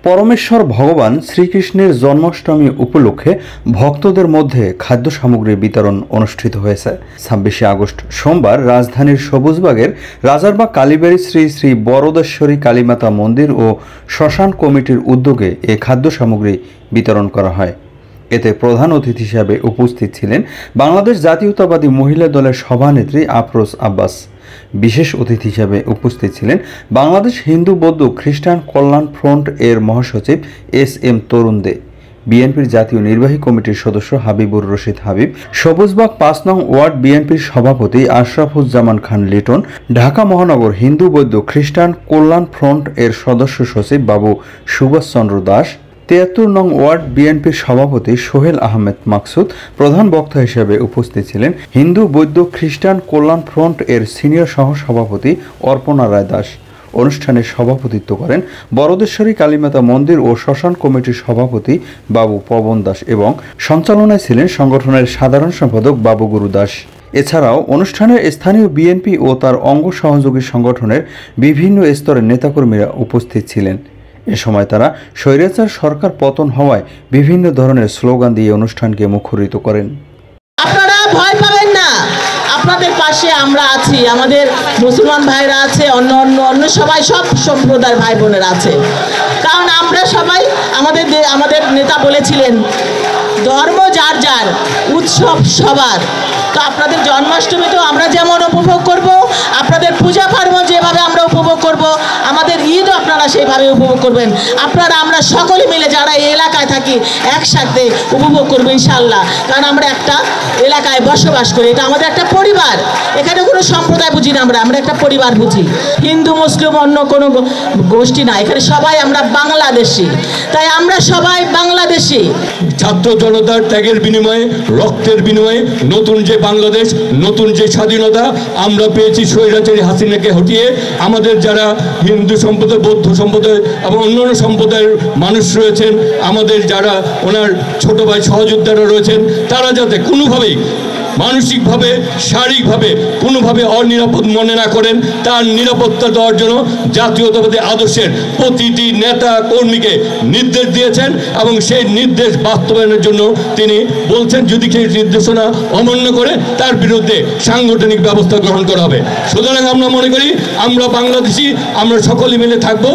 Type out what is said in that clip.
পরমেশ্বর ভগবান শ্রীকৃষ্ণের জন্মাষ্টমী উপলক্ষে ভক্তদের মধ্যে খাদ্য সামগ্রী বিতরণ অনুষ্ঠিত হয়েছে। ২৬শে আগস্ট সোমবার রাজধানীর সবুজবাগের রাজারবাগ কালীবাড়ি শ্রী শ্রী বরদেশ্বরী কালীমাতা মন্দির ও শ্মশান কমিটির উদ্যোগে এ খাদ্য সামগ্রী বিতরণ করা হয়। এতে প্রধান অতিথি হিসাবে উপস্থিত ছিলেন বাংলাদেশ জাতীয়তাবাদী মহিলা দলের সভানেত্রী আফরোজ আব্বাস। বিশেষ অতিথি হিসাবে উপস্থিত ছিলেন বাংলাদেশ হিন্দু বৌদ্ধ খ্রিস্টান কল্যাণ ফ্রন্ট এর মহাসচিব এস.এম. তরুণ দে, বিএনপির জাতীয় নির্বাহী কমিটির সদস্য হাবিবুর রশিদ হাবিব, সবুজবাগ ৫ নং ওয়ার্ড বিএনপির সভাপতি আশরাফুজ্জামান খান লিটন, ঢাকা মহানগর হিন্দু বৌদ্ধ খ্রিস্টান কল্যাণ ফ্রন্ট এর সদস্য সচিব বাবু সুভাষচন্দ্র দাস, ৭৩ নং ওয়ার্ড বিএনপির সভাপতি সোহেল আহমেদ মাকসুদ। প্রধান বক্তা হিসেবে উপস্থিত ছিলেন হিন্দু বৌদ্ধ খ্রিস্টান কল্যাণ ফ্রন্ট এর সিনিয়র সহ সভাপতি অর্পণা রায় দাস। অনুষ্ঠানে সভাপতিত্ব করেন বরদেশ্বরী কালীমাতা মন্দির ও শ্মশান কমিটির সভাপতি বাবু পবন দাস এবং সঞ্চালনায় ছিলেন সংগঠনের সাধারণ সম্পাদক বাবু গুরু দাস। এছাড়াও অনুষ্ঠানে স্থানীয় বিএনপি ও তার অঙ্গ সহযোগী সংগঠনের বিভিন্ন স্তরের নেতাকর্মীরা উপস্থিত ছিলেন। এ সময় তারা স্বৈরাচার সরকার পতন হওয়ায় বিভিন্ন ধরনের স্লোগান দিয়ে অনুষ্ঠানকে মুখরিত করেন। আপনারা ভয় পাবেন না, আপনাদের পাশে আমরা আছি। আমাদের মুসলমান ভাইরা আছে, অন্য সবাই, সব সম্প্রদায়ের ভাই বোনেরা আছে। কারণ আমরা সবাই আমাদের নেতা বলেছিলেন ধর্ম যার যার, উৎসব সবার। তো আপনাদের জন্মাষ্টমীতেও আমরা যেমন উপভোগ করব, আপনাদের পূজা পার্বণ যেভাবে আমরা উপভোগ করব, আমাদের ঈদও আপনারা সেইভাবে উপভোগ করবেন। আমরা সকলে মিলে যারা এই এলাকায় থাকি একসাথে উপভোগ করবো ইনশাআল্লাহ। কারণ আমরা একটা এলাকায় বসবাস করি, এটা আমাদের একটা পরিবার। এখানে কোনো সম্প্রদায় বুঝি না, আমরা একটা পরিবার বুঝি। হিন্দু মুসলিম অন্য কোনো গোষ্ঠী না, এখানে সবাই আমরা বাংলাদেশি, তাই আমরা সবাই বাংলাদেশি। ছাত্র জনতার ত্যাগের বিনিময়ে, রক্তের বিনিময়ে নতুন যে বাংলাদেশ, নতুন যে স্বাধীনতা আমরা পেয়েছি স্বৈরাচারী হাসিনাকে হটিয়ে, আমাদের যারা হিন্দু সম্প্রদায়, বৌদ্ধ সম্প্রদায় এবং অন্যান্য সম্প্রদায়ের মানুষ রয়েছেন, আমাদের যারা ওনার ছোট ভাই সহযোদ্ধারা রয়েছেন, তারা যাতে কোনোভাবেই মানসিকভাবে শারীরিকভাবে কোনোভাবে অনিরাপদ মনে না করেন, তার নিরাপত্তা দেওয়ার জন্য জাতীয়তাবাদী আদর্শের প্রতিটি নেতা কর্মীকে নির্দেশ দিয়েছেন এবং সেই নির্দেশ বাস্তবায়নের জন্য তিনি বলছেন যদি সেই নির্দেশনা অমান্য করে তার বিরুদ্ধে সাংগঠনিক ব্যবস্থা গ্রহণ করা হবে। সুতরাং আমরা মনে করি আমরা বাংলাদেশি, আমরা সকলে মিলে থাকবো।